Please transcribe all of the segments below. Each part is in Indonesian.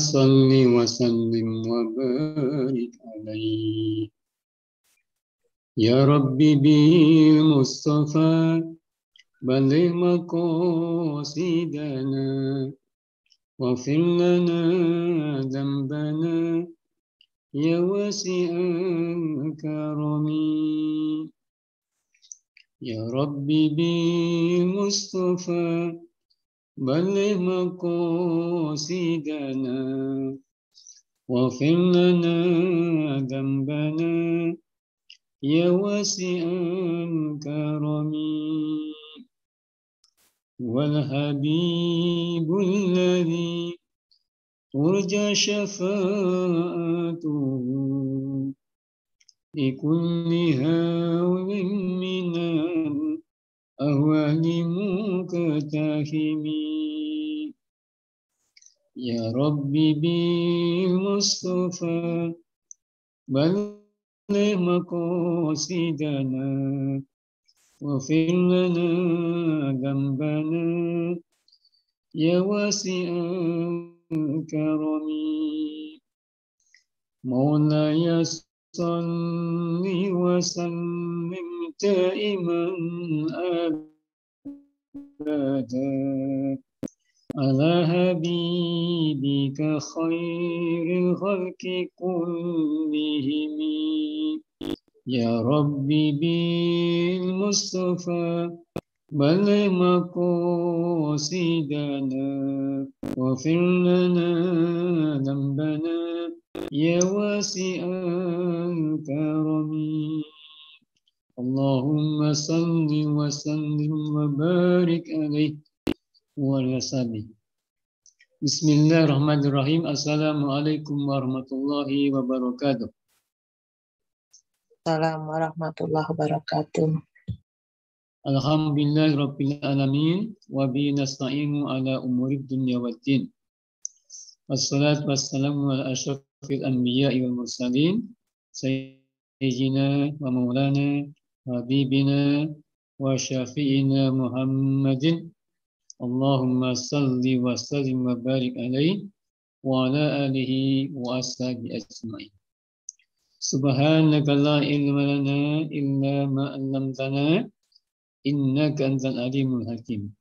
صل وسلم وبارك عليه يا ربي بالمصطفى بلغ مقاصدنا واغفر لنا ذنبنا يا واسع الكرم يا ربي بالمصطفى بلغ مقاصدنا واغفر لنا ذنبنا يا واسع الكرم والحبيب الذي ترجى شفاعته لكل هول من الأهوال مقتحم يا ربي بالمصطفى بلغ مقاصدنا واغفر لنا ذنبنا يا واسع الكرم مولاي صل وسلم دائما أبدا على حبيبك خير الخلق كلهم يا ربي بالمصطفى بلغ مقاصدنا واغفر لنا ذنبنا يا واسع الكرم اللهم صل وسلم وبارك عليه وعلى آله. Bismillahirrahmanirrahim. Assalamualaikum warahmatullahi wabarakatuh. Assalamualaikum warahmatullahi wabarakatuh. Alhamdulillahirabbil alamin wa bihi nasta'inu ala umurid dunya waddin. Wassalatu wassalamu ala asyrafil anbiya'i wal mursalin sayyidina wa maulana habibina wa syafi'ina Muhammadin. Allahumma salli wa sallim wa barik alaihi wa ala alihi wa ashabihi ajma'in. Subhanaka la ilma lana illa ma 'allamtana innaka antal alimul hakim.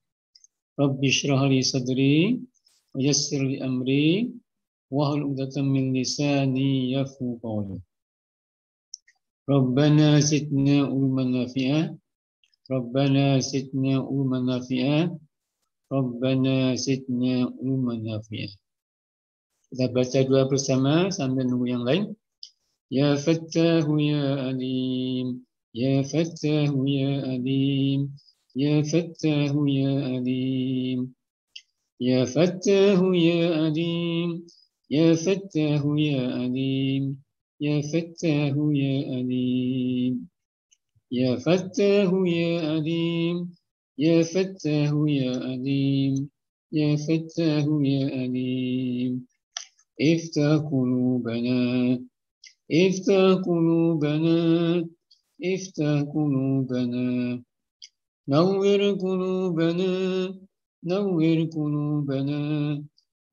Rabbi shrah li sadri wa yassir li amri wahlul 'uqdatam min lisani yafqahu qawli. Rabbana zidna ilman nafi'a. Rabbana zidna ilman nafi'a. Rabbana zidna ilman nafi'a. Kita baca dua bersama sambil nunggu yang lain. Ya Fattahu ya Alim, Ya Fattahu ya Alim, Ya Fattahu ya Alim, Ya Fattahu ya Alim, Ya Fattahu ya Alim, Ya Fattahu ya Alim, Ya Fattahu ya Alim, Ya Fattahu ya Alim, Ya Fattahu ya Alim. Iftah qulubana, Iftah qulubana, Iftah qulubana, Nawwir qulubana, Nawwir qulubana,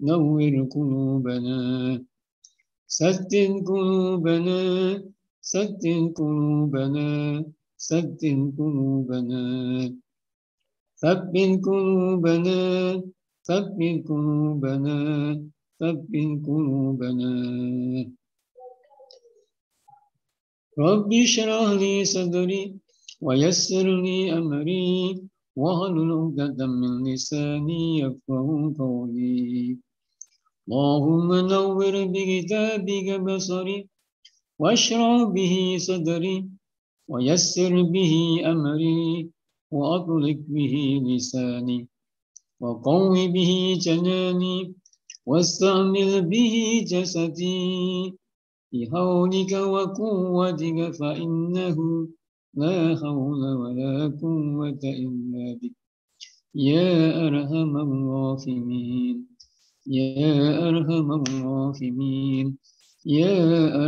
Nawwir qulubana, Saddid qulubana, Saddid qulubana, Saddid qulubana, Thabbit qulubana, Thabbit qulubana, Thabbit qulubana. Rabbi shrah li sadri wa yassir li amri wahlul 'uqdatam min lisani yafqahu qawli. Allahumma nawwir bi kitabika basari washrah bihi sadri wa yassir bihi amri wa atlik bihi lisani wa qawwi bihi janani wastamil bihi jasadi بحولك وقوتك فإنه لا حول ولا قوة إلا بك يا أرحم الراحمين يا أرحم الراحمين يا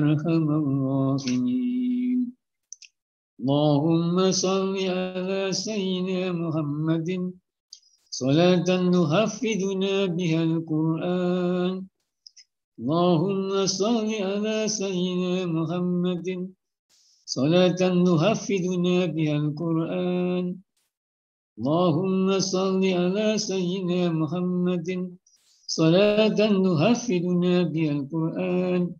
أرحم الراحمين اللهم صل على سيدنا محمد صلاة نحفظنا بها القرآن Allahumma salli ala sayyidina Muhammadin salatan nuhafiduna bihal Qur'an. Allahumma salli ala sayyidina Muhammadin salatan nuhafiduna bihal Qur'an.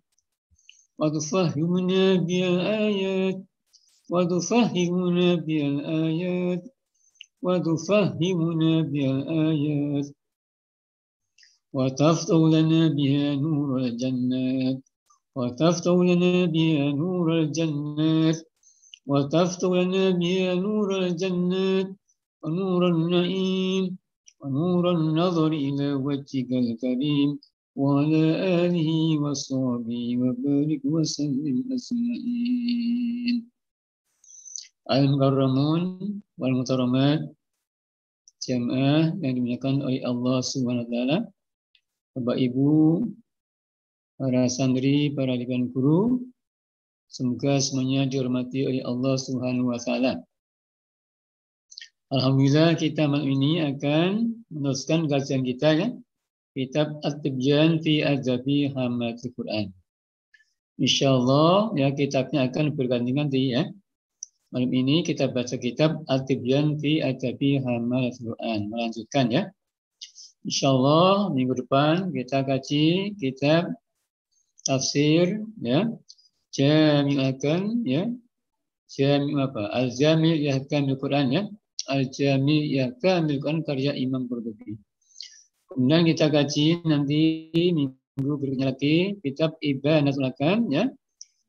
Wa tufahhimuna bihal ayat. وتفهمنا بها الآيات وتفهمنا بها الآيات وتفتح لنا بها نور الجنات وتفتح لنا بها نور الجنات وتفتح لنا بها نور الجنات ونور النعيم ونور النظر إلى وجهك الكريم وعلى آله وصحبه وبارك وسلم أجمعين. Al-Mukarramun wal Mutaramat, jamaah yang dimuliakan oleh Allah Subhanahu wa taala, Bapak Ibu, para santri, para dewan guru, semoga semuanya dihormati oleh Allah Subhanahu wa taala. Alhamdulillah kita malam ini akan meneruskan kajian kita ya, kitab At-Tibyan fi Adzabi Hamatul Quran. Insyaallah ya kitabnya akan bergantian ya. Malam ini kita baca kitab At-Tibyan fi Adzabi Hamatul Quran. Melanjutkan ya. Insyaallah minggu depan kita kaji kitab tafsir ya. Jami'akan ya. Jami' apa? Al-Jami' Yahkamil Quran ya. Al-Jami' Yahkamil Quran karya Imam Qurtubi. Kemudian kita kaji nanti minggu berikutnya lagi kitab Ibanatul Ahkam ya.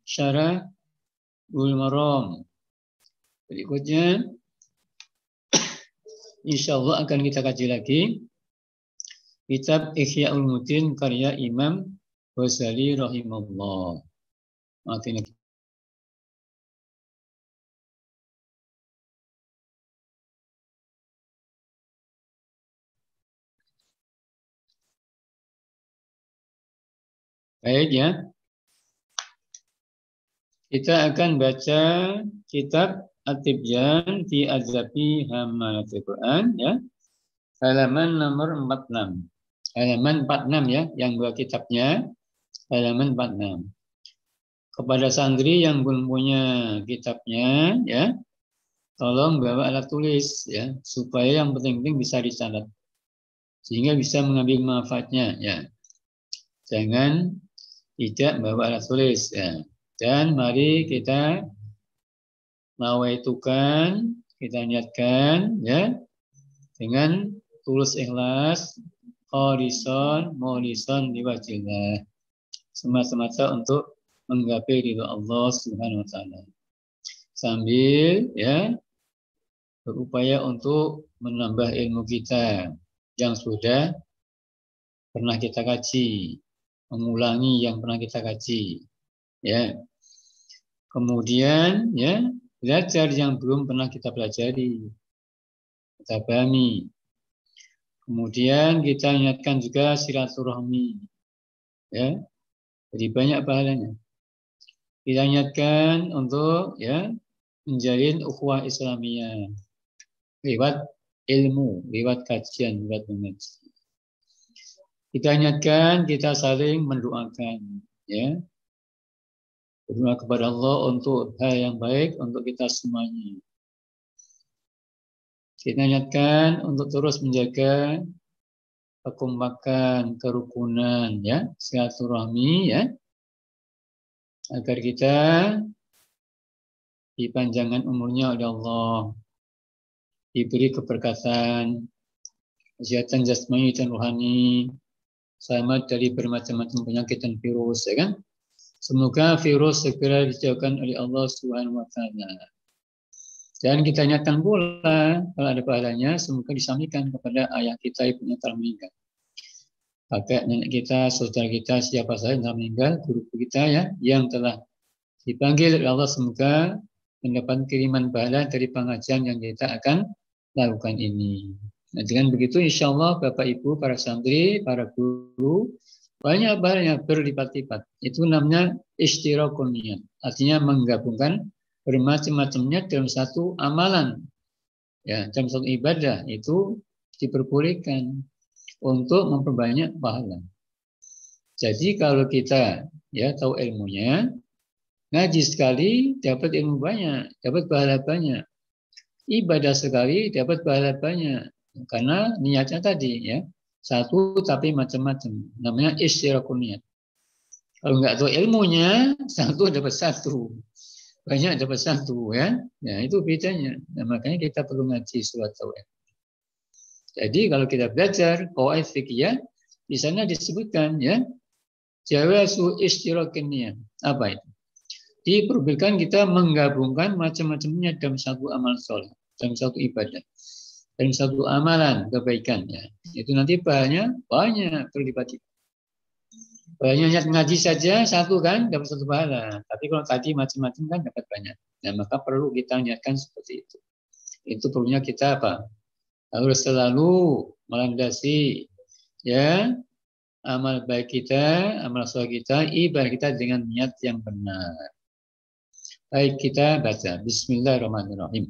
Syarah Bulughul Maram. Berikutnya, insya Allah akan kita kaji lagi kitab Ihya Ulumuddin karya Imam Ghazali rahimahullah. Maafin lagi. Baik ya. Kita akan baca kitab At-Tibyan fi Adzabi Hamatul Quran ya. Halaman nomor 46. Halaman 46 ya, yang dua kitabnya halaman 46. Kepada santri yang belum punya kitabnya ya, tolong bawa alat tulis ya, supaya yang penting-penting bisa dicatat. Sehingga bisa mengambil manfaatnya ya. Jangan tidak bawa alat tulis ya. Dan mari kita nawaitukan, kita niatkan ya dengan tulus ikhlas, khalisan, mukhlisan liwajhillah, semata-mata untuk menggapai ridha Allah Subhanahu wa taala. Sambil ya berupaya untuk menambah ilmu kita yang sudah pernah kita kaji, mengulangi yang pernah kita kaji ya. Kemudian ya belajar yang belum pernah kita pelajari, kita pahami. Kemudian kita ingatkan juga silaturahmi, ya. Jadi banyak pahalanya. Kita ingatkan untuk ya menjalin ukhuwah Islamiyah lewat ilmu, lewat kajian, lewat mengaji. Kita ingatkan, kita saling mendoakan, ya. Berdoa kepada Allah untuk hal yang baik untuk kita semuanya. Kita ingatkan untuk terus menjaga kekompakan, kerukunan, ya, silaturahmi, ya, agar kita dipanjangkan umurnya oleh Allah, diberi keberkatan, kesehatan jasmani dan rohani, selamat dari bermacam-macam penyakit dan virus, ya kan? Semoga virus segera dijauhkan oleh Allah Subhanahu wa taala. Dan kita ingatkan pula kalau ada pahalanya semoga disampaikan kepada ayah kita, ibunya telah meninggal. Kakek nenek kita, saudara kita, siapa saja yang telah meninggal, guru kita ya yang telah dipanggil oleh Allah, semoga mendapat kiriman pahala dari pengajian yang kita akan lakukan ini. Nah, dengan begitu insya Allah Bapak Ibu, para santri, para guru, banyak berlipat-lipat. Itu namanya ishtirakun niyat. Artinya menggabungkan bermacam-macamnya dalam satu amalan. Ya, dalam satu ibadah itu diperbolehkan untuk memperbanyak pahala. Jadi kalau kita ya tahu ilmunya, ngaji sekali dapat ilmu banyak, dapat pahala banyak. Ibadah sekali dapat pahala banyak. Karena niatnya tadi ya. Satu tapi macam-macam. Namanya istirakun niat. Kalau nggak tahu ilmunya, satu dapat satu. Banyak dapat satu ya. Nah, itu bedanya. Nah, makanya kita perlu ngaji surat tauhid. Jadi kalau kita belajar qawaid fikih, di sana disebutkan ya, jawazu istirakin niat. Apa itu? Diperbolehkan kita menggabungkan macam-macamnya dalam satu amal soleh, dalam satu ibadah, dalam satu amalan kebaikan ya. Itu nanti pahalanya banyak terlibat. Banyak ngaji saja satu kan dapat satu pahala. Tapi kalau tadi macam-macam kan dapat banyak. Nah, maka perlu kita niatkan seperti itu. Itu perlunya kita apa? Harus selalu melandasi ya amal baik kita, amal soleh kita, ibadah kita dengan niat yang benar. Baik, kita baca. Bismillahirrahmanirrahim.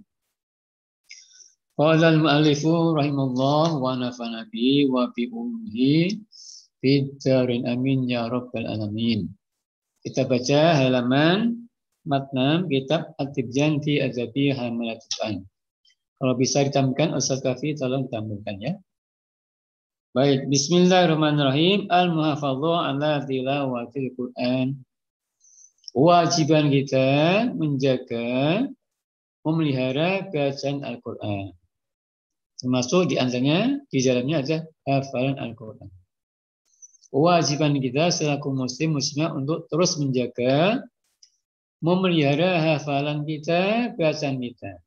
Qala al-mu'allifu rahimahullah wa nafa'ana bihi wa bi ummihi fid darin amin ya rabbal alamin. Kita baca halaman 46 kitab At-Tibyan fi Adzabi Hamalatul Quran. Kalau bisa ditampilkan Ustaz Kafi tolong ditampilkan ya. Baik, bismillahirrahmanirrahim. Al-muhafadhu ala tilawatil Quran. Kewajiban kita menjaga, memelihara bacaan Al-Quran. Termasuk di antaranya, di dalamnya ada hafalan Al-Quran. Kewajiban kita selaku muslim muslimah untuk terus menjaga, memelihara hafalan kita, bacaan kita.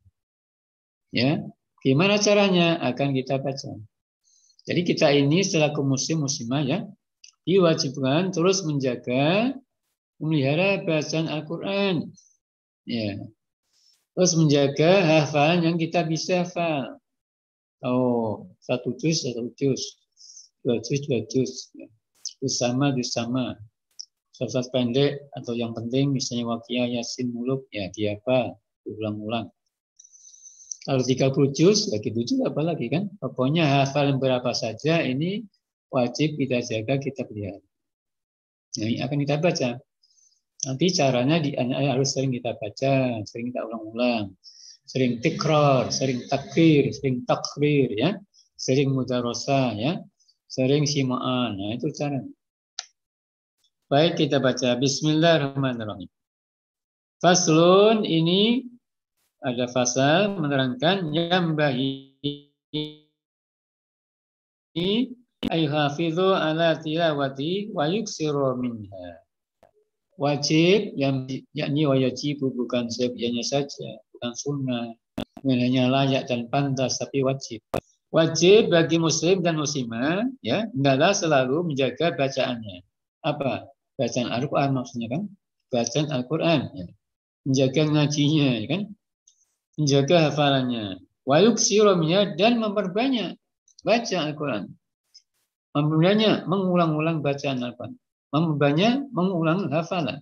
Ya, gimana caranya? Akan kita baca. Jadi kita ini selaku muslim muslimah ya, diwajibkan terus menjaga, memelihara bacaan Al-Quran. Ya. Terus menjaga hafalan yang kita bisa hafal. Oh, 1 juz, 1 juz. 2 juz, 2 juz. Juz sama. Surat pendek atau yang penting misalnya Waqiah, Yasin, Muluk, ya dihafal, diulang-ulang. Kalau 30 juz, ya gitu juga apalagi kan. Pokoknya hafalan berapa saja ini wajib kita jaga, kita pelihara. Nah, ini akan kita baca. Nanti caranya harus sering kita baca, sering kita ulang-ulang, sering tikrar, sering takrir, sering takrir ya, sering mudarosah ya, sering simaan. Nah, itu caranya. Baik, kita baca Bismillahirrahmanirrahim. Faslun, ini ada fasal menerangkan yang bahi ayhafidhu ala tilawati wa yuksiru minha. Wajib yang yakni wajib bukan sebianya saja, bukan sunnah, bukan hanya layak dan pantas tapi wajib. Wajib bagi muslim dan muslimah ya, hendaklah selalu menjaga bacaannya. Apa? Bacaan Al-Qur'an maksudnya kan? Bacaan Al-Qur'an ya. Menjaga ngajinya ya kan? Menjaga hafalannya. Wa yuksiru minha, dan memperbanyak baca Al-Quran. Memperbanyak mengulang-ulang bacaan Al-Quran. Memperbanyak mengulang hafalan.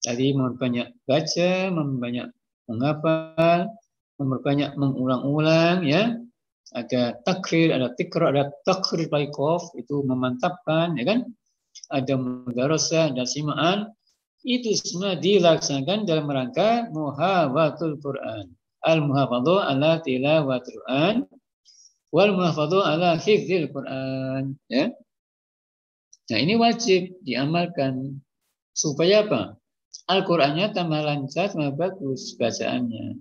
Jadi memperbanyak baca, memperbanyak menghafal, memperbanyak mengulang-ulang ya. Ada takrir, ada tikrar, ada takrir by qaf, itu memantapkan ya kan. Ada mudarasah, ada simaan. Itu semua dilaksanakan dalam rangka muhafazatul Quran. Al-muhafadhu ala tilawatil Quran wal muhafadhu ala hifdzil Quran ya. Nah, ini wajib diamalkan supaya apa? Al-Qur'annya tambah lancar, tambah bagus bacaannya.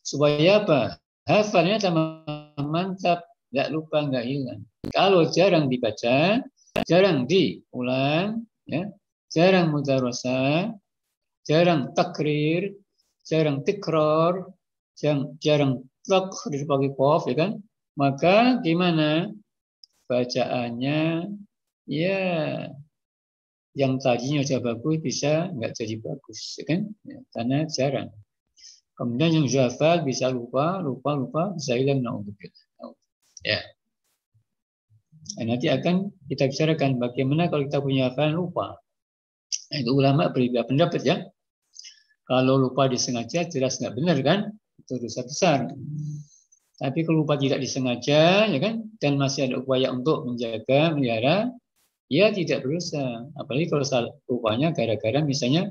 Supaya apa? Hafalnya tambah mantap, enggak lupa, enggak hilang. Kalau jarang dibaca, jarang diulang ya, jarang mudarasah, jarang takrir, jarang tikrar, jarang takrir bagi qaf ya kan, maka gimana bacaannya ya yang tadinya sudah bagus bisa nggak jadi bagus ya kan ya, karena jarang. Kemudian yang hafal bisa lupa bisa hilang, naudzubillah ya. Nah, nanti akan kita bicarakan bagaimana kalau kita punya hafalan lupa. Nah, itu ulama berbeda pendapat ya. Kalau lupa disengaja jelas nggak benar kan, itu dosa besar. Tapi kalau lupa tidak disengaja ya kan, dan masih ada upaya untuk menjaga, melihara, ia tidak berdosa. Apalagi kalau rupanya gara-gara misalnya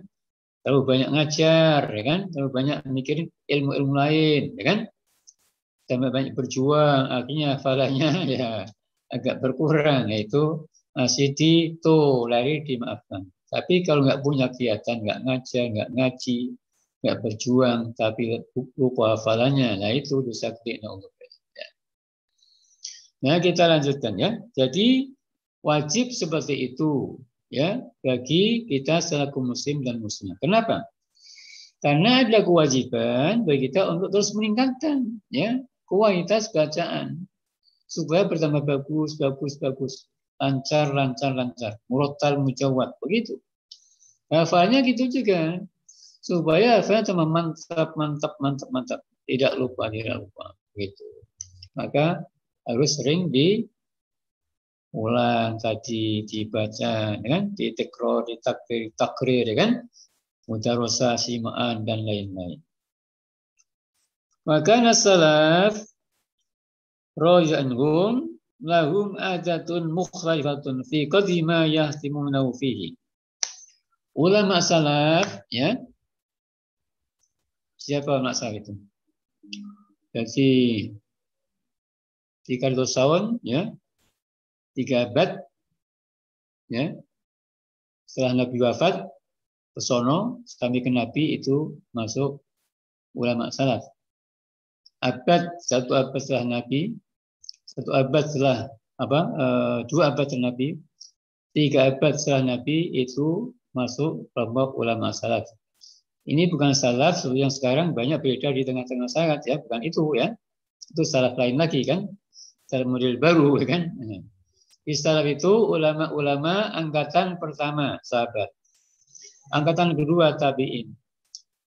terlalu banyak ngajar, ya kan? Terlalu banyak mikirin ilmu-ilmu lain, ya kan? Tambah banyak berjuang, akhirnya hafalannya ya agak berkurang, yaitu masih ditolari, dimaafkan. Tapi kalau nggak punya kegiatan, nggak ngajar, nggak ngaji, nggak berjuang, tapi lupa hafalannya, nah itu dosa gede. Nah kita lanjutkan ya. Jadi wajib seperti itu ya bagi kita selaku muslim dan muslimah. Kenapa? Karena ada kewajiban bagi kita untuk terus meningkatkan ya kualitas bacaan supaya bertambah bagus, lancar, murattal, mujawwad, begitu. Hafalnya gitu juga supaya hafalnya tambah mantap, tidak lupa, begitu. Maka harus sering diulang tadi, dibaca, kan? Ditekrar, ditakrir, kan? Mudarasah, simaan, dan lain-lain. Maka nasalaf rojanhum lahum adatun mukhtalifatun fi qadri ma yahtimunahu fihi. Ulama salaf, ya. Siapa ulama salaf itu? Jadi 300 tahun, ya. 3 abad, ya. Setelah Nabi wafat, pesono sampai ke Nabi itu masuk ulama salaf. Satu abad setelah Nabi, 2 abad setelah Nabi, 3 abad setelah Nabi itu masuk kelompok ulama salaf. Ini bukan salaf seperti yang sekarang banyak beredar di tengah-tengah masyarakat, ya, bukan itu, ya. Itu salaf lain lagi, kan, salaf model baru, kan. Di salaf itu ulama-ulama angkatan pertama sahabat, angkatan kedua tabi'in,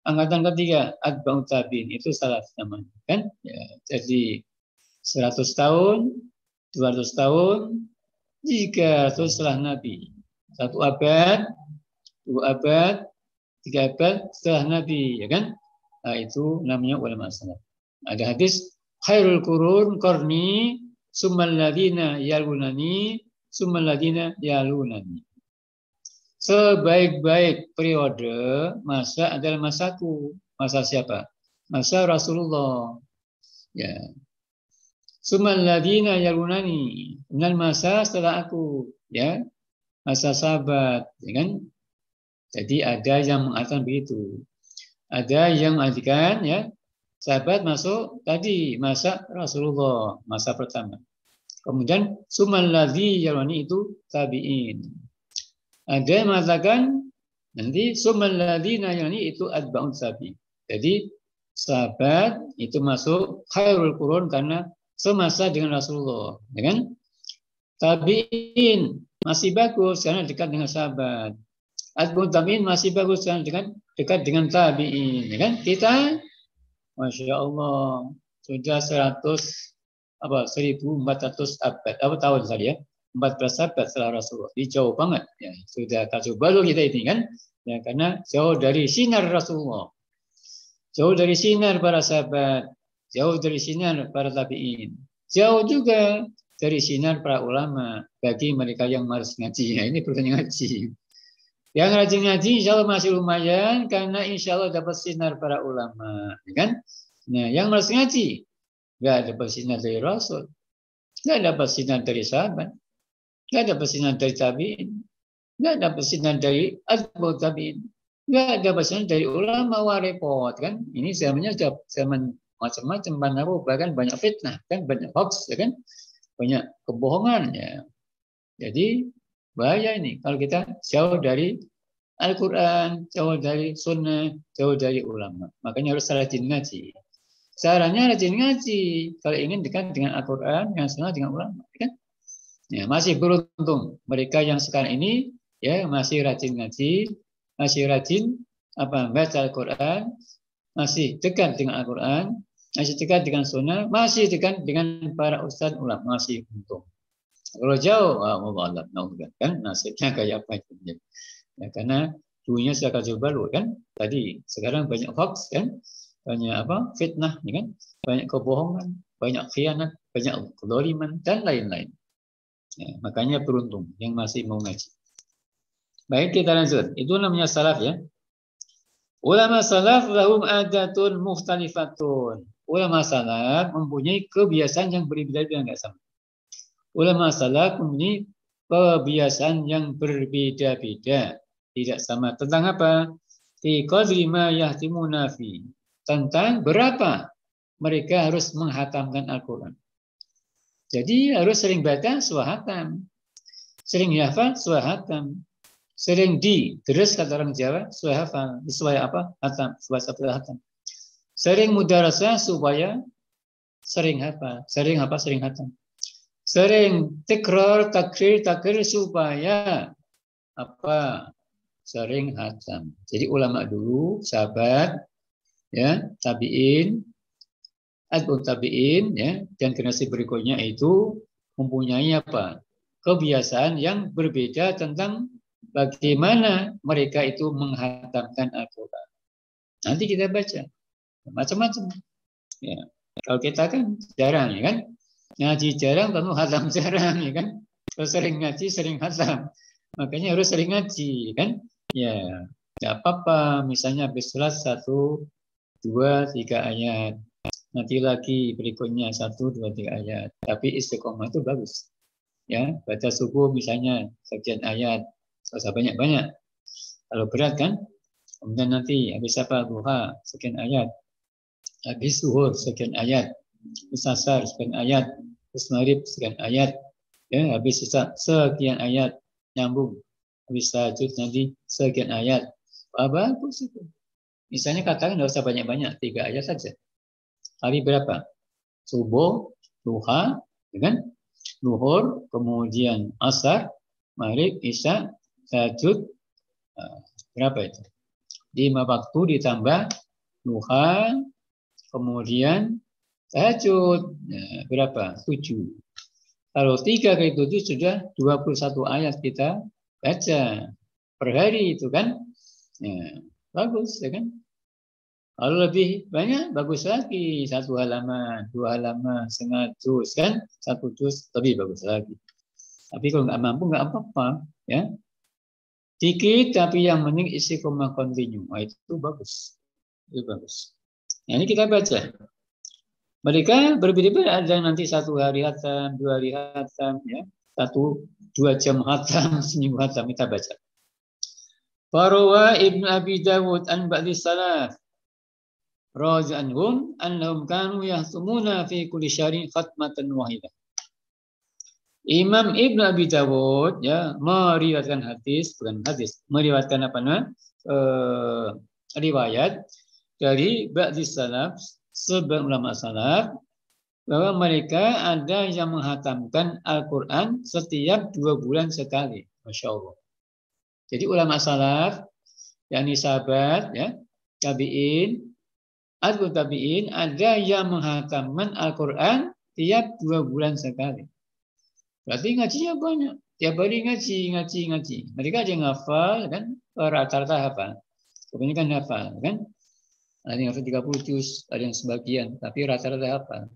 angkatan ketiga atba'ut tabi'in, itu salaf namanya, kan, ya. Jadi 100 tahun, 200 tahun, 300 setelah Nabi, 1 abad, 2 abad, 3 abad setelah Nabi, ya kan? Nah, itu namanya ulama salaf. Ada hadis khairul qurun qarni summal ladina yalunani summal ladina yalunani. Sebaik-baik periode masa adalah masaku. Masa siapa? Masa Rasulullah. Ya. Summal ladina yalunani, dan masa setelah aku, ya. Masa sahabat, ya kan? Jadi ada yang mengatakan begitu. Ada yang mengartikan, ya, sahabat masuk tadi masa Rasulullah, masa pertama. Kemudian summal ladzi yaluni itu tabi'in. Ada yang mengatakan nanti summal ladzina yaluni itu atba'un tabi'in. Jadi sahabat itu masuk khairul qurun karena semasa dengan Rasulullah, ya kan? Tabi'in masih bagus karena dekat dengan sahabat. Atba'ut tabi'in masih bagus karena dekat dengan tabi'in, ya kan? Kita Masya Allah sudah 1400 abad, tahun tadi, ya, 14 abad setelah Rasulullah. Ini jauh banget, ya. Sudah kacau balau kita ini, kan, ya, karena jauh dari sinar Rasulullah, jauh dari sinar para sahabat, jauh dari sinar para tabi'in, jauh juga dari sinar para ulama. Bagi mereka yang malas ngaji, ya, ini perlu ngaji. Yang rajin ngaji insya Allah masih lumayan karena insya Allah dapat sinar para ulama, ya kan? Nah, yang malas ngaji nggak dapat sinar dari Rasul, nggak dapat sinar dari sahabat, nggak dapat sinar dari tabi'in, nggak dapat sinar dari atba'ut tabi'in, nggak dapat sinar dari ulama. Wah, repot, kan? Ini zamannya zaman macam-macam, bahkan banyak fitnah, kan, banyak hoax, ya kan? Banyak kebohongan, ya. Jadi bahaya ini kalau kita jauh dari Al-Quran, jauh dari sunnah, jauh dari ulama. Makanya harus rajin ngaji. Caranya rajin ngaji kalau ingin dekat dengan Al-Quran, dengan sunnah, dengan ulama, kan? Ya, masih beruntung mereka yang sekarang ini, ya, masih rajin ngaji, masih rajin baca Al-Quran, masih dekat dengan Al-Quran, masih dekat dengan sunnah, masih dekat dengan para ustadz ulama, masih untung. Kalau jauh, Allah, kan, nasibnya kayak apa itu? Ya, karena dulunya sudah kacau balau, kan, tadi. Sekarang banyak hoax, kan, banyak fitnah, ya kan, banyak kebohongan, banyak khianat, banyak kezaliman, dan lain-lain. Ya, makanya beruntung yang masih mau ngaji. Baik, kita lanjut. Itu namanya salaf ya. Ulama salaf lahum adatun mukhtalifatun. Ulama salaf mempunyai kebiasaan yang berbeda-beda, enggak sama. Ulama salaf mempunyai kebiasaan yang berbeda-beda, tidak sama. Tentang apa? Fi qadri ma yahtimuna fi. Tentang berapa mereka harus menghatamkan Al-Quran. Jadi harus sering baca suahatam. Sering hafal suahatam. Sering diterus kata orang Jawa, sesuai hafal, sesuai apa? Hatam, sesuai hatam. Sering mudarasah supaya sering hafal, sering apa? Sering hatam. Sering tikrar, takrir supaya apa? Sering hatam. Jadi ulama dulu, sahabat, ya, tabiin, atba'ut tabiin, ya, dan generasi berikutnya itu mempunyai apa? Kebiasaan yang berbeda tentang bagaimana mereka itu menghatamkan Al-Quran. Nanti kita baca macam-macam. Ya. Kalau kita kan jarang, ya kan? Ngaji jarang, tentu hatam jarang, ya kan? Kalau sering ngaji, sering hatam. Makanya harus sering ngaji, ya kan? Ya, nggak apa-apa. Misalnya habis sholat 1, 2, 3 ayat. Nanti lagi berikutnya 1, 2, 3 ayat. Tapi istiqomah itu bagus. Ya, baca subuh misalnya sekian ayat. Usah banyak-banyak. Kalau berat kan, kemudian nanti habis apa duha sekian ayat, habis zuhur sekian ayat, habis asar sekian ayat, habis maghrib sekian ayat, ya habis sisa sekian ayat nyambung, habis tahajud nanti sekian ayat. Bagus itu. Misalnya katakan nggak usah banyak-banyak, 3 ayat saja. Hari berapa? Subuh, duha, dengan zuhur, kemudian asar, maghrib, isya, tahajud. Berapa itu? 5 waktu ditambah duha, kemudian tahajud. Nah, berapa? 7. Kalau 3 kali 7 sudah 21 ayat kita baca per hari itu kan. Nah, bagus ya kan. Kalau lebih banyak bagus lagi, 1 halaman, 2 halaman, setengah juz kan, 1 juz lebih bagus lagi. Tapi kalau nggak mampu nggak apa-apa ya. Dikit tapi yang penting istiqomah kontinu. Nah, itu bagus. Itu bagus. Nah, ini kita baca. Mereka berbeda-beda. Ada yang nanti 1 hari hatam, 2 hari hatam, ya, 1-2 jam hatam, seminggu hatam. Kita baca. Farawa Ibn Abi Dawud an ba'di salaf radhiyallahu annahum kanu yahtumuna fi kulli syahrin khatmatan wahidah. Imam Ibn Abi Dawud ya meriwayatkan hadis, bukan hadis, meriwayatkan apa namanya? Riwayat dari ba'di salaf, sebagian ulama salaf, bahwa mereka ada yang menghatamkan Al-Quran setiap 2 bulan sekali. Masya Allah. Jadi ulama salaf, yakni sahabat, ya, tabi'in, atba'ut tabi'in, ada yang menghatamkan Al-Quran tiap 2 bulan sekali. Berarti ngajinya banyak. Tiap hari ngaji. Mereka ada yang hafal, kan? Rata-rata hafal. Kebanyakan hafal, kan? Ada yang hafal 30 juz, ada yang sebagian, tapi rata-rata hafal.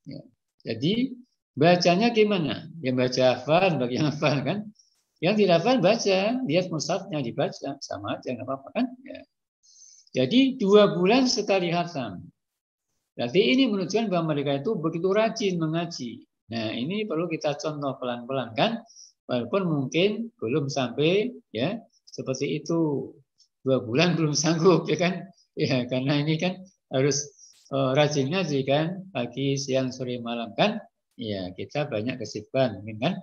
Ya. Jadi bacanya gimana? Yang baca hafal, bagi yang hafal kan? Yang tidak hafal baca, lihat mushafnya dibaca, sama aja nggak apa-apa kan? Ya. Jadi 2 bulan sekali hatam. Berarti ini menunjukkan bahwa mereka itu begitu rajin mengaji. Nah ini perlu kita contoh pelan-pelan kan? Walaupun mungkin belum sampai ya seperti itu 2 bulan belum sanggup ya kan? Ya karena ini kan harus rajin ngaji kan, pagi, siang, sore, malam kan, ya kita banyak kesibukan, mungkin kan,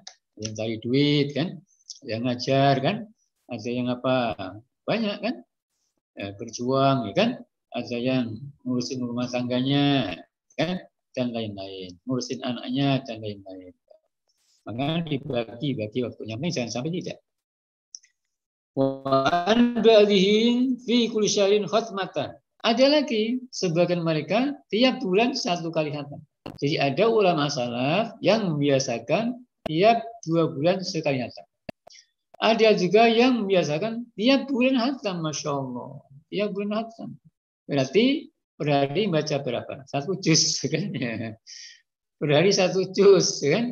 yang cari duit kan, yang ngajar kan, ada yang apa, banyak kan, ya, berjuang ya kan, ada yang ngurusin rumah tangganya kan, dan lain-lain, ngurusin anaknya dan lain-lain. Maka dibagi waktunya, ini jangan sampai tidak. Wa an ba'dihim fi kulli syahrin khatmatan. Ada lagi sebagian mereka tiap bulan 1 kali hatam. Jadi ada ulama salaf yang membiasakan tiap 2 bulan sekali hatam. Ada juga yang membiasakan tiap bulan hatam, masya Allah. Tiap bulan hatam. Berarti per hari baca berapa? 1 juz kan? Per hari 1 juz kan?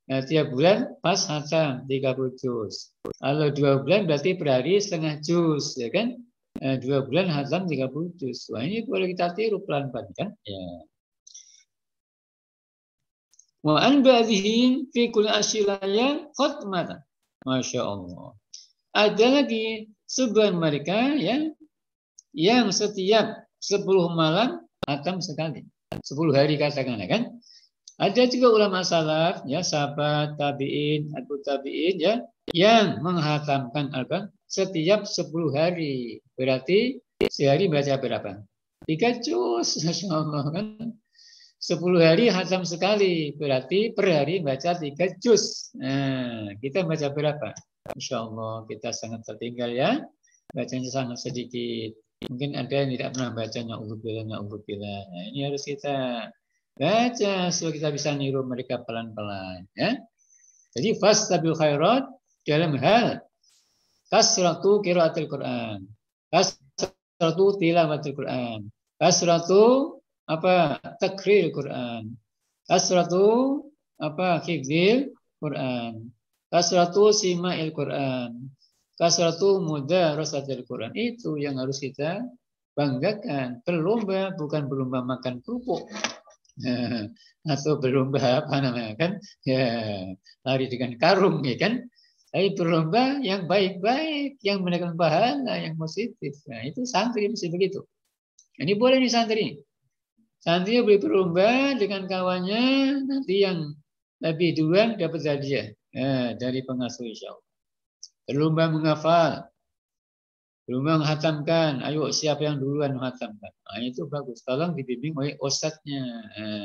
Nah, tiap bulan pas hatam 30 juz. Kalau 2 bulan berarti per hari setengah juz, ya kan? 2 bulan hatam 30 juz. Wah, ini boleh kita tiru pelan-pelan kan? Ya. Wa an ba'dihim fi kulli asyilaya khatmatan. Masya Allah. Ada lagi sebagian mereka ya yang setiap 10 malam hatam sekali. 10 hari katakan kan? Ada juga ulama salaf, ya sahabat, tabiin, atau tabiin, ya yang menghatamkan Al-Quran setiap 10 hari. Berarti sehari baca berapa? 3 juz, Masya Allah kan? 10 hari hatam sekali, berarti per hari baca 3 juz. Nah, kita baca berapa? Masya Allah, kita sangat tertinggal ya. Bacanya sangat sedikit. Mungkin ada yang tidak pernah baca na'udzubillah, na'udzubillah. Nah, ini harus kita baca supaya kita bisa niru mereka pelan-pelan. Ya. Jadi fastabil khairat dalam hal kasratu qiraatil Quran, kasratu tilawatil Quran, kasratu takrir Quran, kasratu hifdzil Quran, kasratu sima'il Quran, kasratu mudarasatil Quran. Itu yang harus kita banggakan. Berlomba bukan berlomba makan kerupuk. Atau berlomba kan ya lari dengan karung ya kan, tapi berlomba yang baik-baik, yang mendatangkan pahala yang positif. Nah itu santri mesti begitu. Ini boleh nih santri boleh berlomba dengan kawannya, nanti yang lebih duluan dapat hadiah dari pengasuh insya Allah. Berlomba menghafal, berlomba menghatamkan, ayo siapa yang duluan menghatamkan. Nah, itu bagus. Tolong dibimbing oleh ustadznya.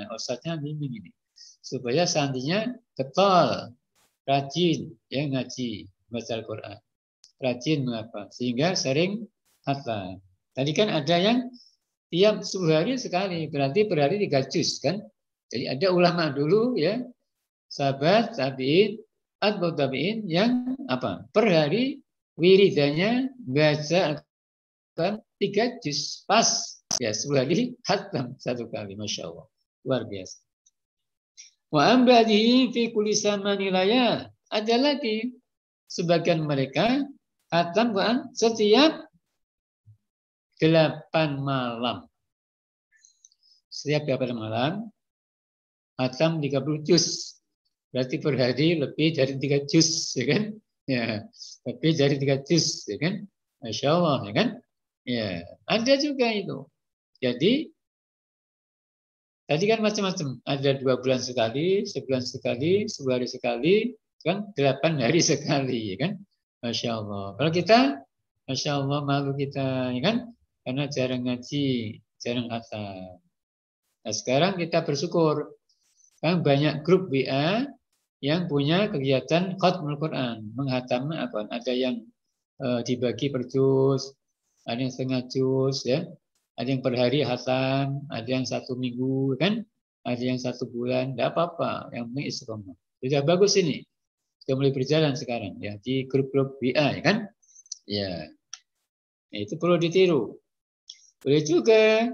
Ustadznya bimbing ini. Supaya santrinya getol, rajin, ya ngaji, baca Al-Quran. Rajin mengapa? Sehingga sering hatam. Tadi kan ada yang tiap 10 hari sekali, berarti per hari 3 juz kan. Jadi ada ulama dulu ya, sahabat, tabi'in, atba'ut tabi'in yang per hari wiridanya baca Al-Quran 3 juz pas ya 10 hari hatam 1 kali, Masya Allah luar biasa. Wa ambadihi fi kulli samani layal. Ada lagi sebagian mereka hatam Quran setiap 8 malam. Setiap 8 malam hatam 30 juz. Berarti per hari lebih dari 3 juz, ya kan? Ya, lebih dari 3 juz, ya kan? Masya Allah, ya kan? Ya, ada juga itu. Jadi, tadi kan macam-macam. Ada 2 bulan sekali, sebulan sekali, 10 hari sekali, kan 8 hari sekali, ya kan? Masya Allah. Kalau kita, Masya Allah, malu kita, ya kan? Karena jarang ngaji, jarang hatam. Nah, sekarang kita bersyukur. Kan banyak grup WA yang punya kegiatan khatmul Quran, menghatam Al-Quran. Ada yang dibagi per juz, ada yang setengah juz, ya, ada yang per hari hatam, ada yang 1 minggu, kan, ada yang 1 bulan, tidak apa-apa, yang penting istiqomah. Sudah bagus ini, sudah mulai berjalan sekarang, ya, di grup-grup WA, ya kan, ya, itu perlu ditiru. Boleh juga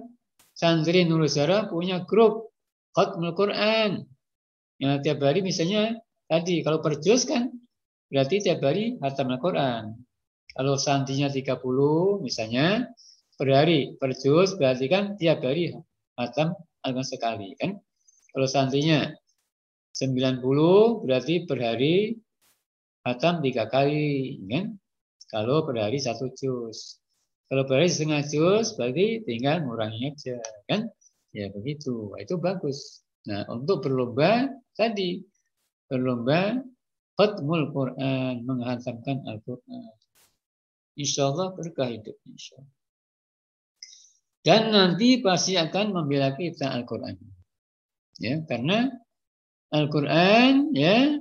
santri Nurul Zara punya grup khatmul Quran. Ya, tiap hari misalnya tadi kalau per juz kan berarti tiap hari hatam Al-Quran. Kalau santrinya 30 misalnya per hari per juz berarti kan tiap hari hatam Al-Quran sekali kan. Kalau santrinya 90 berarti per hari hatam 3 kali kan. Kalau per hari 1 juz. Kalau per hari setengah juz berarti tinggal ngurangi aja kan. Ya begitu. Itu bagus. Nah, untuk berlomba tadi berlomba khatmul Quran, menghatamkan Al-Quran. Insya Allah berkah hidup, insya Allah. Dan nanti pasti akan membela kita Al-Quran. Ya, karena Al-Quran ya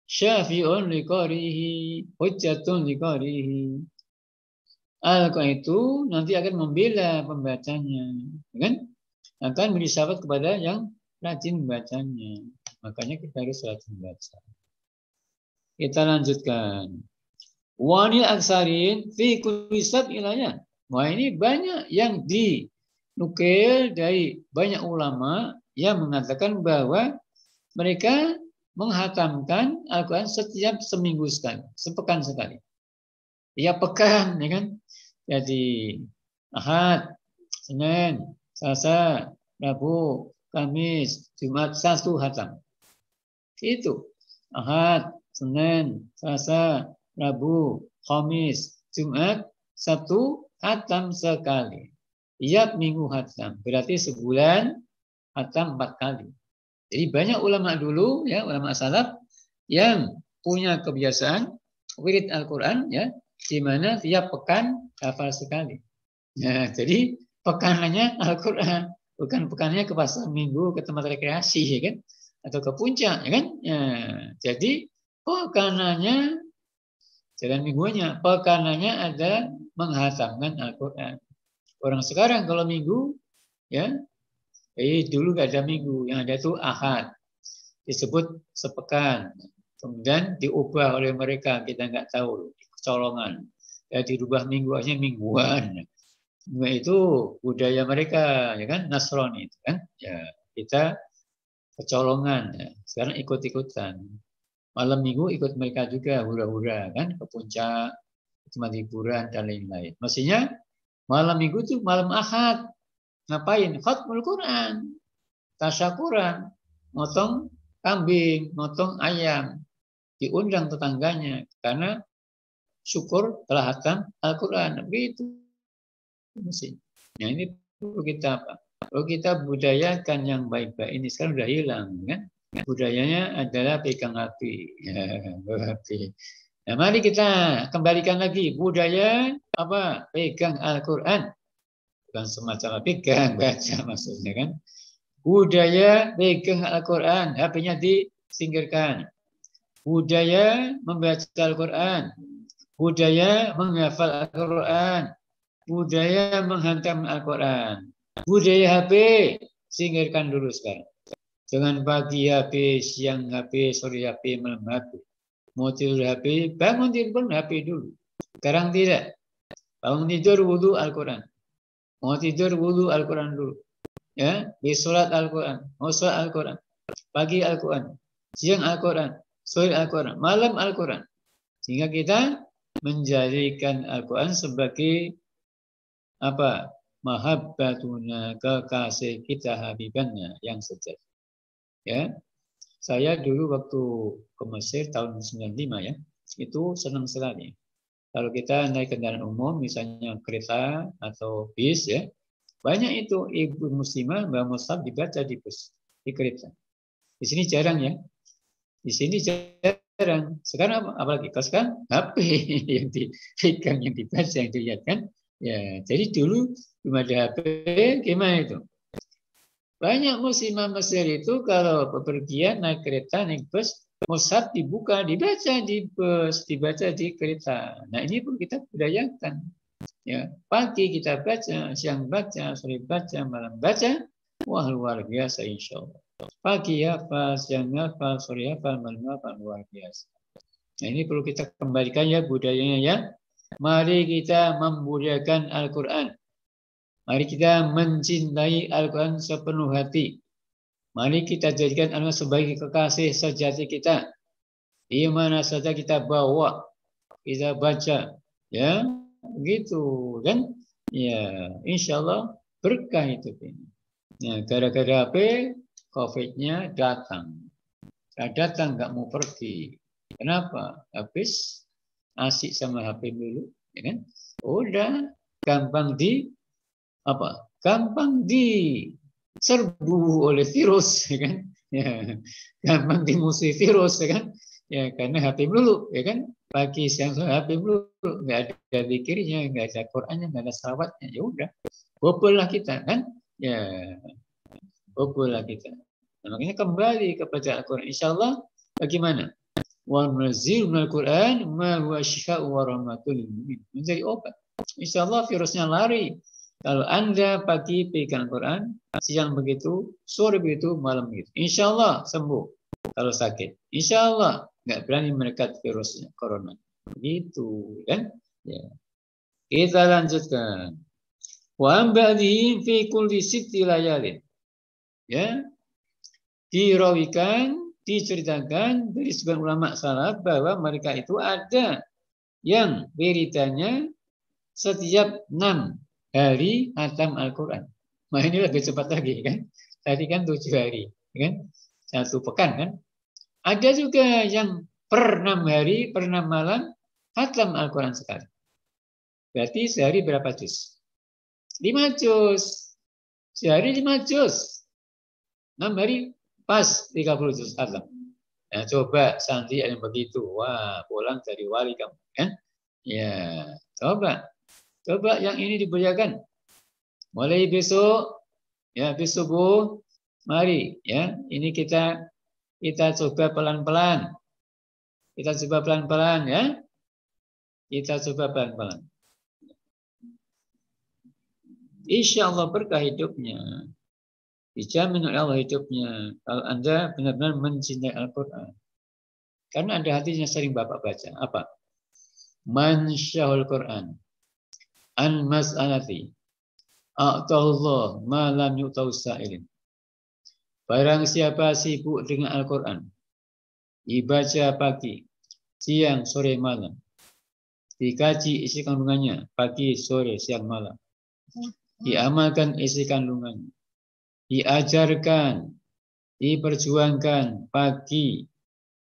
syafi'un liqarihi, hujjatun liqarihi. Al-Quran itu nanti akan membela pembacanya, kan? Akan beri syafaat kepada yang rajin membacanya. Makanya kita harus rajin baca. Kita lanjutkan. Wanil aksarin fi kulli sab'ilaya. Wah, ini banyak yang dinukil dari banyak ulama yang mengatakan bahwa mereka menghatamkan Al-Quran setiap seminggu sekali, sepekan sekali. Tiap pekan, ya kan? Jadi Ahad, Senin, Selasa, Rabu, Kamis, Jumat, satu hatam. Itu Ahad, Senin, Selasa, Rabu, Kamis, Jumat, satu hatam sekali. Tiap minggu hatam. Berarti sebulan hatam 4 kali. Jadi banyak ulama dulu, ya ulama salaf yang punya kebiasaan wirid Al-Quran, ya, di mana tiap pekan hafal sekali. Ya, jadi pekanannya Al-Quran, bukan pekanannya ke pasar minggu, ke tempat rekreasi, ya kan, atau ke puncak, ya kan. Ya, jadi pekanannya jalan minggunya, pekanannya ada menghatamkan Al-Quran. Orang sekarang kalau minggu, ya, dulu gak ada minggu, yang ada tuh Ahad, disebut sepekan, kemudian diubah oleh mereka, kita nggak tahu, kecolongan, ya dirubah minggu aja mingguan. Nah, itu budaya mereka, ya kan, Nasrani itu kan, ya kita kecolongan, ya. Sekarang ikut-ikutan, malam minggu ikut mereka juga, hura-hura kan, ke puncak, tempat hiburan dan lain-lain. Maksudnya malam minggu itu malam Ahad, ngapain? Khatmul Quran, tasyakuran, motong kambing, motong ayam, diundang tetangganya karena syukur telah hatam Al-Quran. Begitu. Nah, ini perlu kita apa? Perlu kita budayakan yang baik-baik ini. Sekarang sudah hilang, kan? Budayanya adalah pegang api. Nah, mari kita kembalikan lagi budaya apa? Pegang Al-Quran. Bukan semacam pegang baca maksudnya, kan? Budaya pegang Al-Quran, HP-nya disingkirkan. Budaya membaca Al-Quran, budaya menghafal Al-Quran, budaya menghantam Al-Quran, budaya HP singkirkan dulu sekarang. Jangan pagi HP, siang HP, sore HP, malam HP. Mau tidur HP, bangun tidur HP dulu. Sekarang tidak. Bangun tidur wudu Al-Quran. Mau tidur wudu Al-Quran dulu. Ya, di sholat Al-Quran, mau sholat Al-Quran, pagi Al-Quran, siang Al-Quran, sore Al-Quran, malam Al-Quran. Sehingga kita menjadikan Al-Quran sebagai apa? Mahabbatuna, kekasih kita, habibannya yang sejati. Ya, saya dulu waktu ke Mesir tahun 95 ya, itu senang sekali. Kalau kita naik kendaraan umum, misalnya kereta atau bis ya, banyak itu ibu muslimah Mbak Musab dibaca di bus, di kereta. Di sini jarang ya. Di sini jarang. Sekarang apalagi kalau sekarang HP yang dipegang, yang dibaca, yang dilihat kan. Ya, jadi dulu belum ada HP, gimana itu? Banyak muslimah Mesir itu kalau bepergian naik kereta, naik bus, Musab dibuka, dibaca di bus, dibaca di kereta. Nah, ini pun kita budayakan. Ya, pagi kita baca, siang baca, sore baca, malam baca, wah luar biasa insya Allah. Pagi hafal, siang hafal, sore hafal, malam hafal, luar biasa. Nah, ini perlu kita kembalikan ya budayanya ya. Mari kita membudayakan Al-Quran. Mari kita mencintai Al-Quran sepenuh hati. Mari kita jadikan Al-Quran sebagai kekasih sejati kita. Di mana saja kita bawa, kita baca, ya. Begitu kan, ya insya Allah berkah itu. Ya, gara-gara HP COVID-nya datang, nggak mau pergi. Kenapa? Habis asik sama HP dulu, ya kan? Udah gampang gampang diserbu oleh virus, ya kan? Ya, gampang dimusuhi virus, ya kan? Ya karena HP dulu, ya kan? Pagi siang sore HP dulu, nggak ada zikirnya, nggak ada Qurannya, nggak ada salawatnya, ya udah, bobol lah kita kan, ya bobol lah kita. Nah, makanya kembali kepada Al-Quran. Insya Allah bagaimana? Wa munazzilu minal Quran ma huwa syifaa'un wa rahmatun lil mu'minin. Menjadi obat. Insya Allah virusnya lari. Kalau Anda pagi pegang Quran, siang begitu, sore begitu, malam begitu. Insya Allah sembuh. Kalau sakit, insya Allah nggak berani mendekat virusnya corona. Begitu kan? Ya. Kita lanjutkan. Wa ambadihim fi kulli sitti layalin. Ya. Dirawikan, diceritakan dari sebagian ulama salaf bahwa mereka itu ada yang wiridannya setiap 6 hari khatam Al-Quran. Nah ini lebih cepat lagi kan. Tadi kan 7 hari, kan? 1 pekan kan. Ada juga yang per 6 hari, per 6 malam khatam Al-Quran sekali. Berarti sehari berapa juz? 5 juz. Sehari 5 juz. 6 hari pas 30 juz khatam. Nah, coba santri yang begitu. Wah, pulang dari wali kamu kan? Ya, coba yang ini dibujakan. Mulai besok, ya besok subuh, mari ya. Ini kita coba pelan-pelan. Kita coba pelan-pelan ya. Kita coba pelan-pelan. Insya Allah berkah hidupnya. Dijamin oleh Allah hidupnya. Kalau Anda benar-benar mencintai Al-Quran. Karena ada hadisnya sering Bapak baca. Apa? Man syahul Quran an mas'alati a'tahullah ma lam yu'tahu sa'ilin. Barang siapa sibuk dengan Al-Quran, dibaca pagi, siang, sore, malam, dikaji isi kandungannya pagi, sore, siang, malam, diamalkan isi kandungannya, diajarkan, diperjuangkan pagi,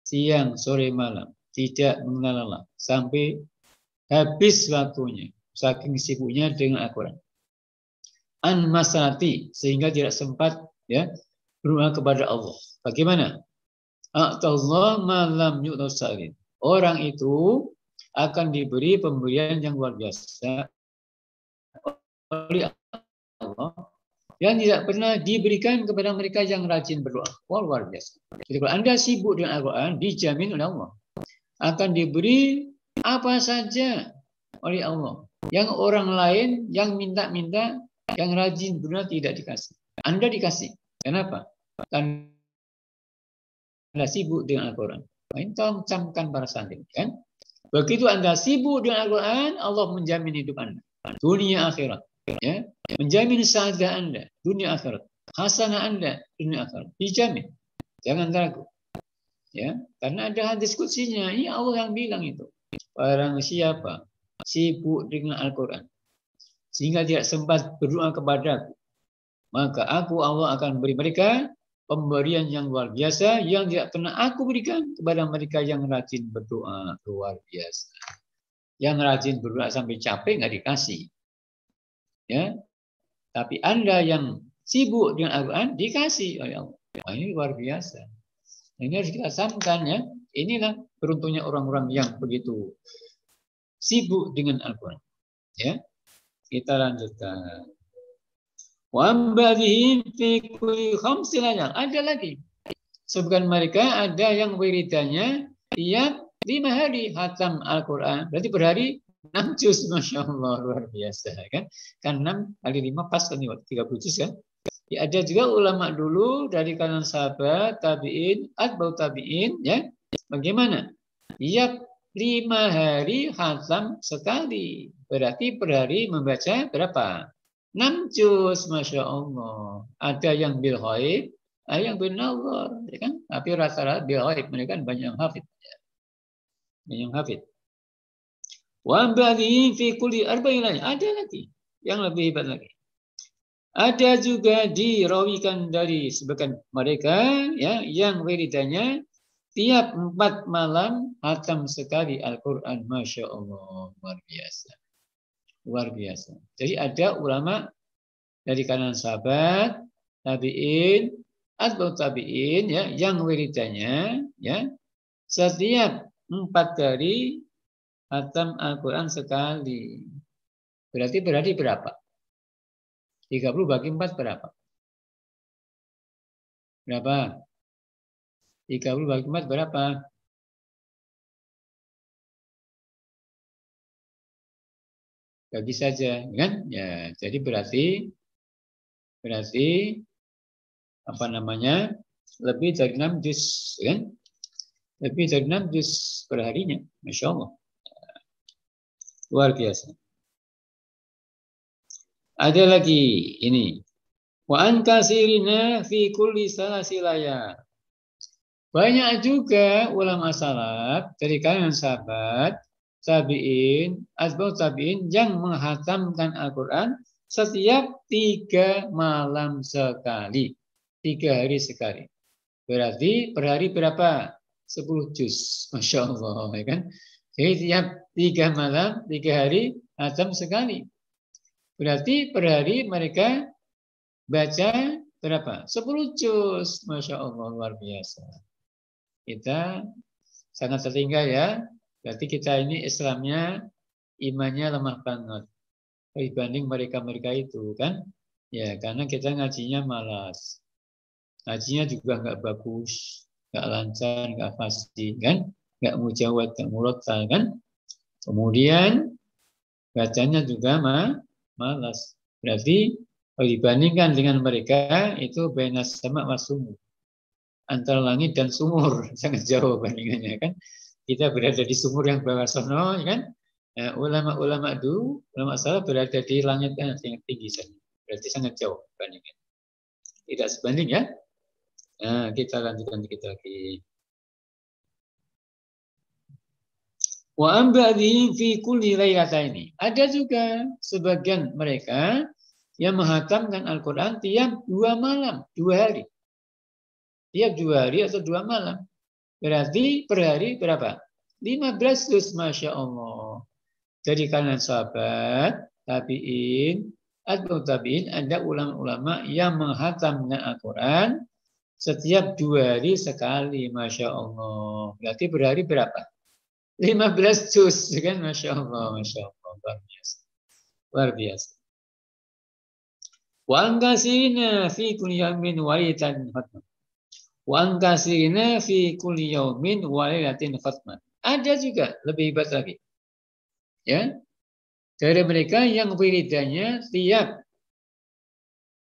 siang, sore, malam, tidak mengenal Allah sampai habis waktunya, saking sibuknya dengan Al-Quran. An masalati, sehingga tidak sempat ya berdoa kepada Allah. Bagaimana? A'tallah malam yu'tahu sa'ilin. Orang itu akan diberi pemberian yang luar biasa oleh Allah yang tidak pernah diberikan kepada mereka yang rajin berdoa. Wah, luar biasa. Jadi kalau Anda sibuk dengan Al-Quran, dijamin oleh Allah akan diberi apa saja oleh Allah. Yang orang lain yang minta-minta, yang rajin berdoa tidak dikasih. Anda dikasih. Kenapa? Karena Anda sibuk dengan Al-Quran. Ini tolong camkan para santri, kan? Begitu Anda sibuk dengan Al-Quran, Allah menjamin hidup Anda, dunia akhirat, ya, menjamin saadah Anda, dunia akhirat, hasanah Anda, dunia akhirat, dijamin, jangan ragu, ya, karena ada hadis qudsinya, ini Allah yang bilang itu, barang siapa sibuk dengan Al-Quran, sehingga tidak sempat berdoa kepadaku, maka aku Allah akan beri mereka pemberian yang luar biasa yang tidak pernah aku berikan kepada mereka yang rajin berdoa. Luar biasa. Yang rajin berdoa sampai capek nggak dikasih. Ya, tapi Anda yang sibuk dengan Al-Quran dikasih oleh Allah. Nah, ini luar biasa. Ini harus kita camkan ya. Inilah beruntungnya orang-orang yang begitu sibuk dengan Al-Quran. Ya, kita lanjutkan. Ada lagi. Sebutkan mereka ada yang wiridannya tiap 5 hari khatam Al-Quran. Berarti per hari 6 juz. Masya Allah, luar biasa. Kan 6 kali 5 pas kan 30 juz kan. Ya, ada juga ulama dulu dari kalangan sahabat, tabi'in, atba'ut tabi'in. Ya. Bagaimana? Tiap 5 hari khatam sekali. Berarti per hari membaca berapa? 6 juz, Masya Allah. Ada yang bil ghaib, ada yang bil nazar, ya kan? Tapi rata-rata bil ghaib, mereka kan banyak yang hafid. Banyak yang hafid. Wa ba'dihi fi kulli arba'in, ada lagi yang lebih hebat lagi. Ada juga dirawikan dari sebagian mereka ya yang wiridannya tiap 4 malam khatam sekali Al-Quran. Masya Allah, luar biasa. Luar biasa. Jadi ada ulama dari kalangan sahabat, tabi'in, atba'ut tabi'in ya, yang wiridannya ya setiap 4 hari khatam Al-Quran sekali. Berarti berapa? 30 bagi 4 berapa? Berapa? 30 bagi 4 berapa? Bagi saja, kan? Ya, jadi berarti apa namanya? Lebih dari 6 juz, kan? Lebih dari 6 juz per harinya. Masya Allah. Luar biasa. Ada lagi ini. Wa an kasirina fi kulli salasilaya. Banyak juga ulama salaf dari kalangan sahabat, tabi'in, atba'ut tabi'in yang menghatamkan Al-Quran setiap 3 malam sekali. 3 hari sekali. Berarti per hari berapa? 10 juz. Masya Allah. Ya kan? Jadi tiap 3 malam, 3 hari, hatam sekali. Berarti per hari mereka baca berapa? 10 juz. Masya Allah, luar biasa. Kita sangat tertinggal ya. Berarti kita ini Islamnya, imannya lemah banget. Dibanding mereka-mereka itu kan. Ya, karena kita ngajinya malas. Ngajinya juga nggak bagus, nggak lancar, nggak fasih kan. Nggak mujawad, nggak murotal kan. Kemudian bacanya juga malas. Berarti kalau dibandingkan dengan mereka itu benas sama wasumur. Antara langit dan sumur sangat jauh bandingannya kan. Kita berada di sumur yang bawah sono kan. Nah, ulama-ulama dulu, ulama salaf berada di langit yang tinggi sana. Berarti sangat jauh bandingannya. Tidak sebanding ya. Nah, kita lanjutkan dikit lagi. Wa ambadihim fi kulli lailataini. Ada juga sebagian mereka yang menghatamkan Al-Quran tiap 2 malam, 2 hari. Tiap 2 hari atau 2 malam. Berarti per hari berapa? 15 juz, Masya Allah. Dari kalangan sahabat, tabi'in, atba'ut tabi'in, ada ulama-ulama yang menghatamkan Al-Quran setiap 2 hari sekali, Masya Allah. Berarti per hari berapa? 15 juz, kan? Masya Allah, Masya Allah. Luar biasa. Luar biasa. Wa angkasina fi kulli yaumin walitan khatman. Wa angkasina fi kulli yaumin walilatin khatman. Ada juga lebih hebat lagi. Ya. Dari mereka yang wiridannya tiap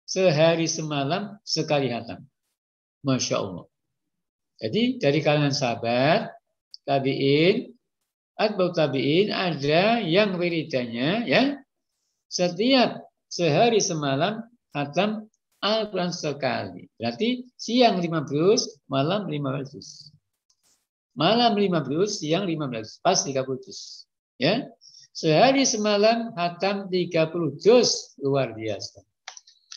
sehari semalam sekali hatam. Masya Allah. Jadi dari kalangan sahabat, tabi'in, atba'ut tabi'in ada yang wiridannya ya setiap sehari semalam hatam Al-Quran sekali. Berarti siang 15, malam 15. Malam 15, siang 15. Pas 30 juz. Ya. Sehari semalam hatam 30 juz. Luar biasa.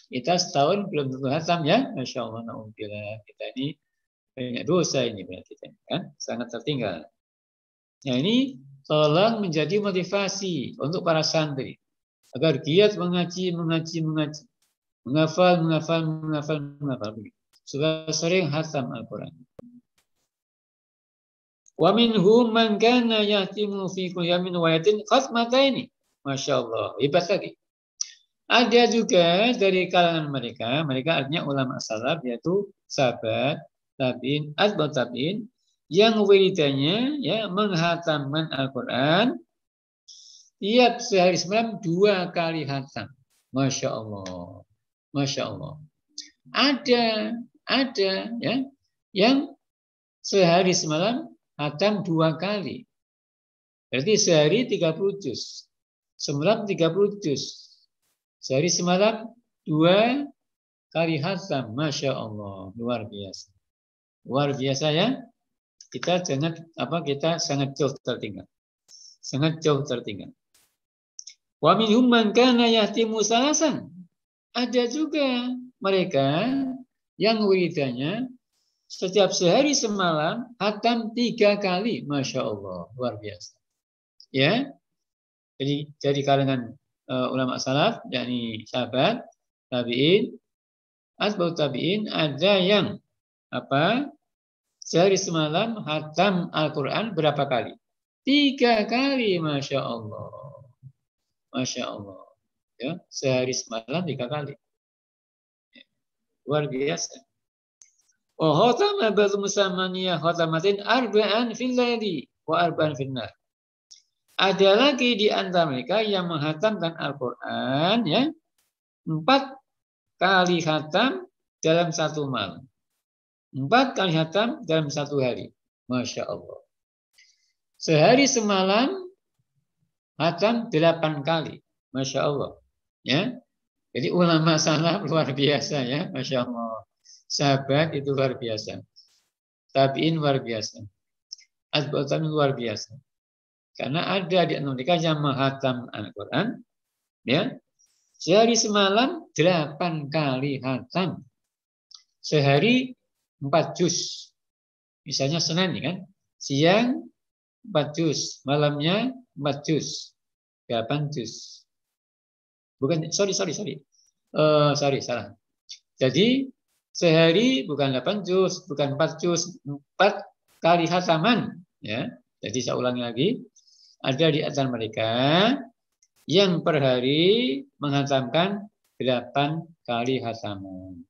Kita setahun belum tentu hatam ya. Masya Allah. Na'udzubillah. Kita ini banyak dosa ini berarti kan. Sangat tertinggal. Nah ini tolong menjadi motivasi untuk para santri. Agar giat mengaji. Menghafal. Supaya sering hatam Al-Quran. Wa minhum man kana yahtimu fi kulli yawmin wa yatin khatmataini. Masya Allah, hebat lagi. Ada juga dari kalangan mereka artinya ulama salaf yaitu sahabat, tabi'in, atba'ut tabi'in yang wiridannya ya menghatamkan Al-Quran tiap sehari semalam 2 kali hatam. Masya Allah. Masya Allah. Ada ya yang sehari semalam hatam 2 kali. Berarti sehari 30 juz. Semalam 30 juz. Sehari semalam 2 kali hatam. Masya Allah. Luar biasa. Luar biasa ya. Kita sangat jauh tertinggal. Sangat jauh tertinggal. Wa minhum man kana yahtimu salasan. Ada juga mereka yang wiridannya setiap sehari semalam hatam 3 kali, Masya Allah, luar biasa. Ya, jadi dari kalangan ulama salaf, yakni sahabat, tabi'in, atba'ut tabi'in, ada yang sehari semalam hatam Al-Quran berapa kali? 3 kali, Masya Allah, Masya Allah. Ya, sehari semalam 3 kali, luar biasa. Wa khatama ba'dhu musammaniyah khatamatin arba'an fil laili wa arba'an fil nar. Ada lagi di antara mereka yang menghatamkan Al-Quran ya 4 kali khatam dalam 1 malam. 4 kali khatam dalam 1 hari. Masya Allah. Sehari semalam khatam 8 kali. Masya Allah. Ya. Jadi ulama salaf luar biasa ya. Masya Allah. Sahabat itu luar biasa. tabi'in luar biasa. Atba'ut tabi'in luar biasa. Karena ada di antara mereka yang menghatam Al-Quran, ya, sehari semalam 8 kali hatam. Sehari 4 juz. Misalnya Senin kan, siang 4 juz, malamnya 4 juz, 8 juz. Bukan, sorry, salah. Jadi sehari bukan 8 juz, bukan 4 juz, 4 kali hataman. Ya, jadi saya ulangi lagi, ada di antara mereka yang per hari menghatamkan 8 kali hataman.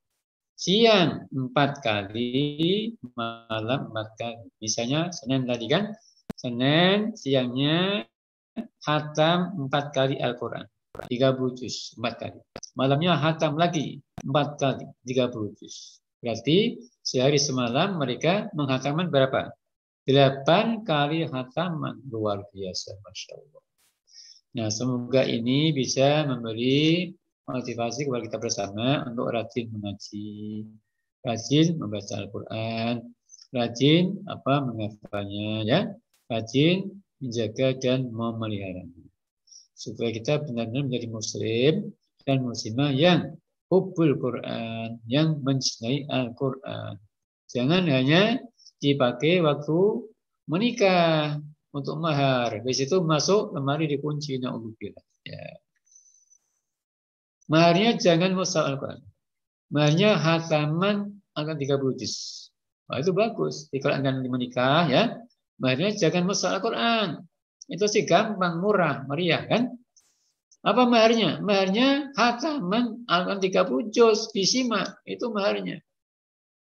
Siang 4 kali, malam 4 kali. Misalnya Senin tadi kan, Senin siangnya hatam 4 kali Al-Quran, 30 juz, 4 kali. Malamnya hatam lagi 4 kali, 30 juz. Berarti sehari semalam mereka menghatamkan berapa? 8 kali hataman. Luar biasa, Masya Allah. Nah, semoga ini bisa memberi motivasi kepada kita bersama untuk rajin mengaji, rajin membaca Al-Quran, rajin menghafalnya, ya, rajin menjaga dan memeliharanya, supaya kita benar-benar menjadi muslim dan muslimah yang hubbul Quran, yang mencintai Al-Quran. Jangan hanya dipakai waktu menikah untuk mahar, habis itu masuk lemari dikunci, na'udzubillah. Ya. Maharnya jangan mushaf Al-Quran. Maharnya hataman akan 30 juz. Nah, itu bagus. Kalau akan menikah, ya, maharnya jangan mushaf Al-Quran. Itu sih gampang, murah, meriah kan? Apa maharnya? Maharnya hataman Al-Quran 30 juz disimak. Itu maharnya.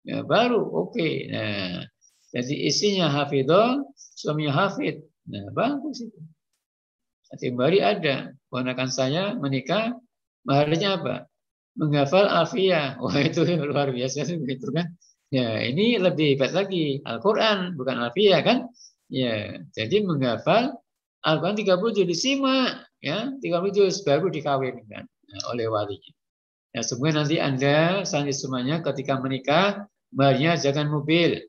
Ya, baru oke. Nah, jadi isinya hafidhah, suaminya hafid. Nah, bagus itu. Timbari ada. Ponakan saya menikah, maharnya apa? Menghafal alfiyah. Wah, itu luar biasa begitu kan. Ya, ini lebih hebat lagi. Al-Quran, bukan alfiyah kan. Ya, jadi menghafal Al-Quran 30 juz disimak. Ya, 30 juz baru dikawinkan oleh walinya. Ya, semoga nanti Anda semuanya ketika menikah, maharnya jangan mobil,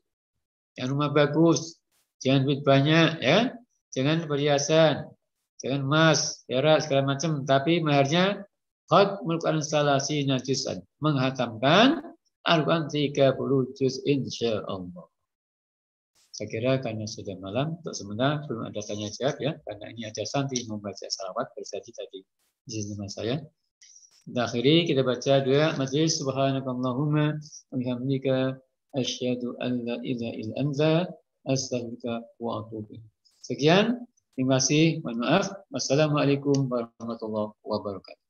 jangan rumah bagus, jangan duit banyak, ya, jangan perhiasan, jangan emas, perak segala macam, tapi maharnya khatmul Quran salasina juz'an, menghatamkan Al-Quran 30 juz insya Allah. Saya kira karena sudah malam, untuk sementara belum ada tanya jawab, ya, karena ini ada santri membaca salawat bersaji tadi di sini saya. Kita akhiri, kita baca doa majlis. Subhanakallahumma wa bihamdika asyhadu an la ilaha illa anta astaghfiruka wa atubu ilaik. Sekian, terima kasih, mohon maaf. Wassalamualaikum warahmatullahi wabarakatuh.